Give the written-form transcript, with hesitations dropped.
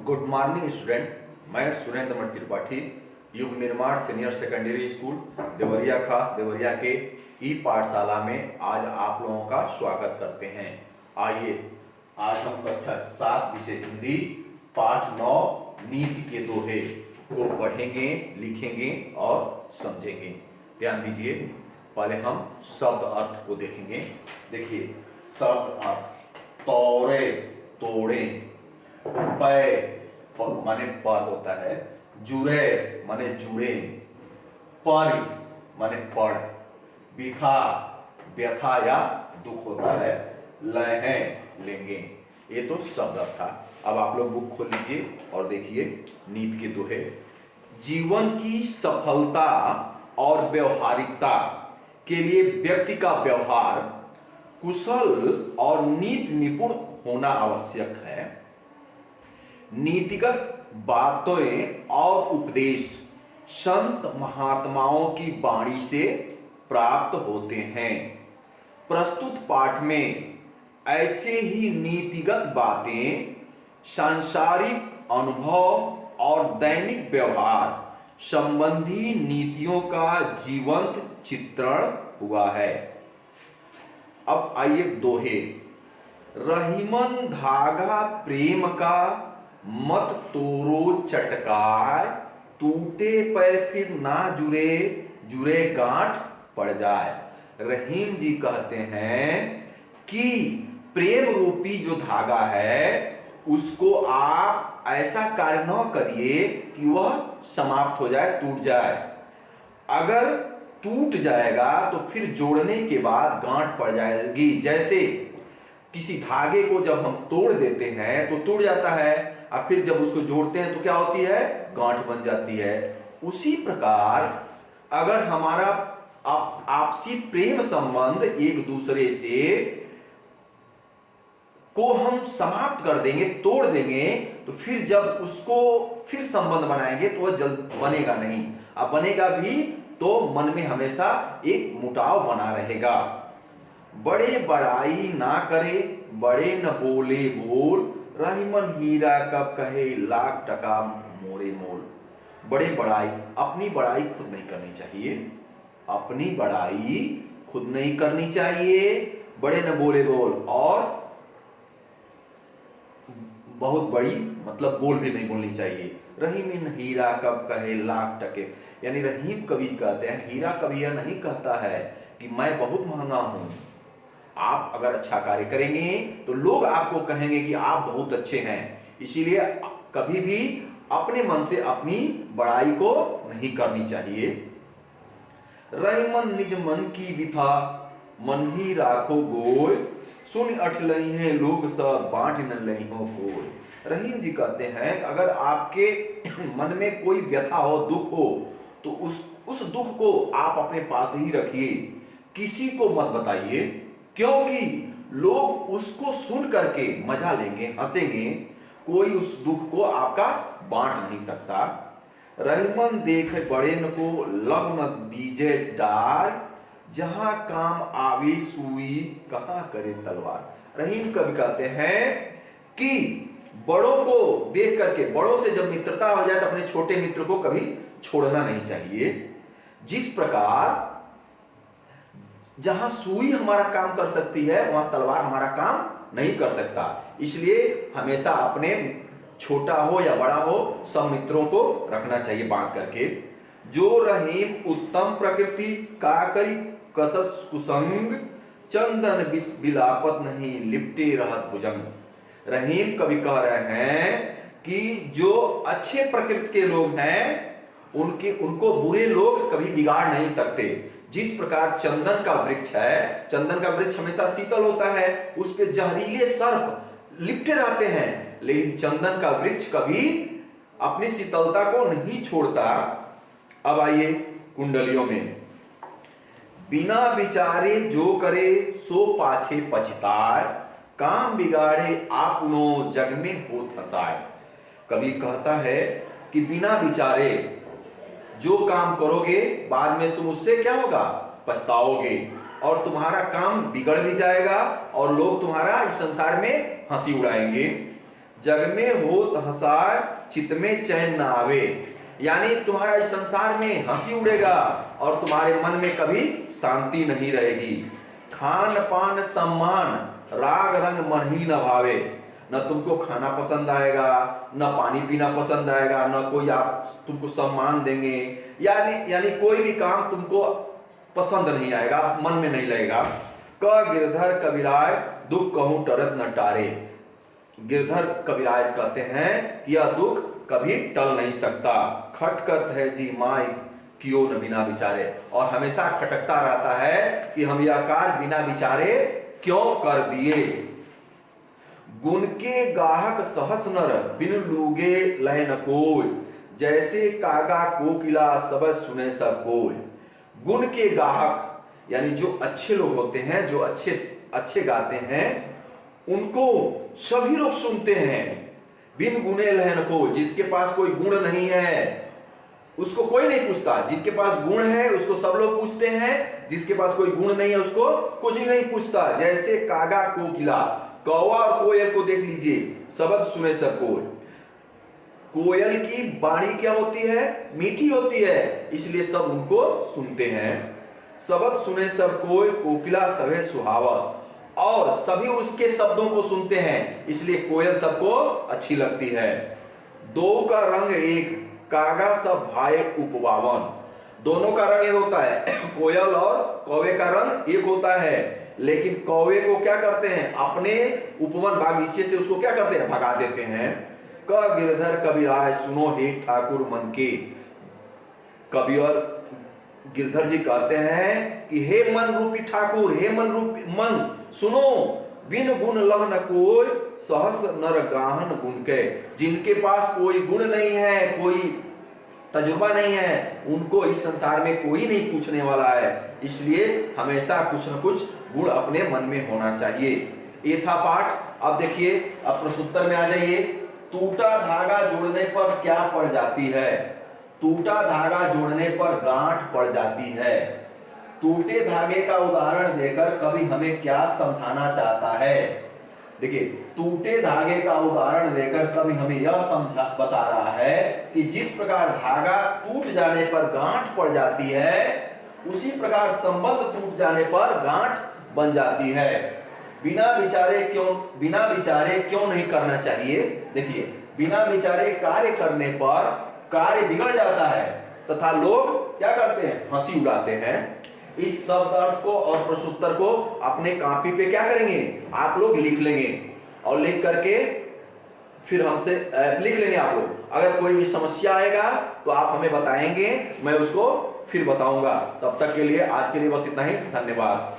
Good morning student. मैं सुरेंद्र मठ त्रिपाठी युग निर्माण सीनियर सेकेंडरी स्कूल देवरिया खास देवरिया के ई पाठशाला में आज आप लोगों का स्वागत करते हैं। आइए आज हम कक्षा 7 विषय हिंदी पाठ 9 नीति के दोहे को पढ़ेंगे, लिखेंगे और समझेंगे। ध्यान दीजिए, पहले हम शब्द अर्थ को देखेंगे। देखिए शब्द अर्थ, तोड़े तोड़े, पै माने पर होता है, जुड़े माने जुड़े, पर माने पढ़, बिखा व्यथा या दुख होता है, लहे लेंगे। ये तो शब्द अर्थ था। अब आप लोग बुक खोल लीजिए और देखिए नीति के दोहे। जीवन की सफलता और व्यवहारिकता के लिए व्यक्ति का व्यवहार कुशल और नीति निपुण होना आवश्यक है। नीतिगत बातें और उपदेश संत महात्माओं की वाणी से प्राप्त होते हैं। प्रस्तुत पाठ में ऐसे ही नीतिगत बातें सांसारिक अनुभव और दैनिक व्यवहार संबंधी नीतियों का जीवंत चित्रण हुआ है। अब आइए दोहे। रहीमन धागा प्रेम का मत तोरो चटकाय, टूटे पे फिर ना जुड़े, जुड़े गांठ पड़ जाए। रहीम जी कहते हैं कि प्रेम रूपी जो धागा है उसको आप ऐसा कार्य न करिए कि वह समाप्त हो जाए, टूट जाए। अगर टूट जाएगा तो फिर जोड़ने के बाद गांठ पड़ जाएगी। जैसे किसी धागे को जब हम तोड़ देते हैं तो टूट जाता है, और फिर जब उसको जोड़ते हैं तो क्या होती है, गांठ बन जाती है। उसी प्रकार अगर हमारा आपसी प्रेम संबंध एक दूसरे से को हम समाप्त कर देंगे, तोड़ देंगे, तो फिर जब उसको फिर संबंध बनाएंगे तो वह जल्द बनेगा नहीं। अब बनेगा भी तो मन में हमेशा एक मुटाव बना रहेगा। बड़े बड़ाई ना करे, बड़े न बोले बोल, रहीमन हीरा कब कहे लाख टका मोरे मोल। बड़े बड़ाई, अपनी बड़ाई खुद नहीं करनी चाहिए, अपनी बड़ाई खुद नहीं करनी चाहिए। बड़े न बोले बोल, और बहुत बड़ी मतलब बोल भी नहीं बोलनी चाहिए। रहीमन हीरा कब कहे लाख टके, यानी रहीम कवि कहते हैं, हीरा कभी यह नहीं कहता है कि मैं बहुत महंगा हूं। आप अगर अच्छा कार्य करेंगे तो लोग आपको कहेंगे कि आप बहुत अच्छे हैं। इसीलिए कभी भी अपने मन से अपनी बड़ाई को नहीं करनी चाहिए। रहीमन निज मन की विथा, मन ही राखो गोय, सुन अठ लई है लोग सब बांट न लई हो कोय। रहीम जी कहते हैं अगर आपके मन में कोई व्यथा हो, दुख हो, तो उस दुख को आप अपने पास ही रखिए, किसी को मत बताइए, क्योंकि लोग उसको सुन करके मजा लेंगे, हंसेंगे। कोई उस दुख को आपका बांट नहीं सकता। रहीमन देख बड़े न को लग न दीजे डार, जहां काम आवे सुई कहां करे तलवार। रहीम कवि कहते हैं कि बड़ों को देख करके, बड़ों से जब मित्रता हो जाए तो अपने छोटे मित्र को कभी छोड़ना नहीं चाहिए। जिस प्रकार जहां सुई हमारा काम कर सकती है वहां तलवार हमारा काम नहीं कर सकता। इसलिए हमेशा अपने छोटा हो या बड़ा हो सब मित्रों को रखना चाहिए बांट करके। जो रहीम उत्तम प्रकृति का करी कसस कुसंग, चंदन बिलापत नहीं लिपटे रहत भुजंग। रहीम कवि कह रहे हैं कि जो अच्छे प्रकृति के लोग हैं उनको बुरे लोग कभी बिगाड़ नहीं सकते। जिस प्रकार चंदन का वृक्ष है, चंदन का वृक्ष हमेशा शीतल होता है, उस पे जहरीले सर्प लिपटे रहते हैं, लेकिन चंदन का वृक्ष कभी अपनी शीतलता को नहीं छोड़ता। अब आइए कुंडलियों में। बिना विचारे जो करे सो पाछे पछताए, काम बिगाड़े आपनो जग में हो फंसाए। कवि कहता है कि बिना विचारे जो काम करोगे बाद में तुम उससे क्या होगा, पछताओगे, और तुम्हारा काम बिगड़ भी जाएगा और लोग तुम्हारा इस संसार में हंसी उड़ाएंगे। जग में होत हंसाए चित में चैन न आवे। यानी तुम्हारा इस संसार में हंसी उड़ेगा और तुम्हारे मन में कभी शांति नहीं रहेगी। खान पान सम्मान राग रंग मन ही न भावे। न तुमको खाना पसंद आएगा, न पानी पीना पसंद आएगा, न कोई आप तुमको सम्मान देंगे, यानी कोई भी काम तुमको पसंद नहीं आएगा, मन में नहीं लगेगा। क गिरधर कबीराय दुख कहूं टरत न टारे। गिरधर कबीराज कहते हैं कि यह दुख कभी टल नहीं सकता। खटकत है जी माई क्यों न बिना विचारे। और हमेशा खटकता रहता है कि हम यह कार्य बिना विचारे क्यों कर दिए। गुण के गाहक सहस नर बिन लूगे लय न कोय। जैसे कागा कोकिला सब सुने सब कोय। गुण के गाहक यानी जो अच्छे लोग होते हैं, जो अच्छे गाते हैं, उनको सभी लोग सुनते हैं। बिन गुणे लहन को, जिसके पास कोई गुण नहीं है उसको कोई नहीं पूछता। जिनके पास गुण है उसको सब लोग पूछते हैं, जिसके पास कोई गुण नहीं है उसको कुछ ही नहीं पूछता। जैसे कागा कोकिला, कौवा और कोयल को देख लीजिए, शब्द सुने सब कोय। कोयल की वाणी क्या होती है? मीठी होती है, इसलिए सब उनको सुनते हैं। शब्द सुने सब कोय कोकिला सभे सुहावा। और सभी उसके शब्दों को सुनते हैं, इसलिए कोयल सबको अच्छी लगती है। दो का रंग एक कागा सब भाई उपवावन। दोनों का रंग एक होता है, कोयल और कौवे का रंग एक होता है, लेकिन कौवे को क्या करते हैं? अपने उपवन बागीचे से उसको क्या करते हैं? भगा देते हैं। क गिरधर कबीराय सुनो हे ठाकुर मन के। कवि और गिरधर जी कहते हैं कि हे मन रूपी ठाकुर, हे मन रूपी मन सुनो, बिन गुण लह न कोय सहस नर गाहन गुण के। जिनके पास कोई गुण नहीं है, कोई तजुर्बा नहीं है, उनको इस संसार में कोई नहीं पूछने वाला है। इसलिए हमेशा कुछ न कुछ गुण अपने मन में होना चाहिए। ये था पाठ। अब देखिए, अब प्रश्नोत्तर में आ जाइए। टूटा धागा जोड़ने पर क्या पड़ जाती है? टूटा धागा जोड़ने पर गांठ पड़ जाती है। टूटे धागे का उदाहरण देकर कवि हमें क्या समझाना चाहता है? देखिए, टूटे धागे का उदाहरण देकर कवि हमें यह बता रहा है कि जिस प्रकार धागा टूट जाने पर गांठ पड़ जाती है, उसी प्रकार संबंध टूट जाने पर गांठ बन जाती है। बिना विचारे क्यों नहीं करना चाहिए? देखिए, बिना विचारे कार्य करने पर कार्य बिगड़ जाता है तथा लोग क्या करते हैं? हंसी उड़ाते हैं। इस शब्द अर्थ को और प्रश्नोत्तर को अपने कॉपी पे क्या करेंगे? आप लोग लिख लेंगे और लिख करके फिर हमसे लिख लेंगे आप लोग। अगर कोई भी समस्या आएगा तो आप हमें बताएंगे, मैं उसको फिर बताऊंगा। तब तक के लिए आज के लिए बस इतना ही। धन्यवाद।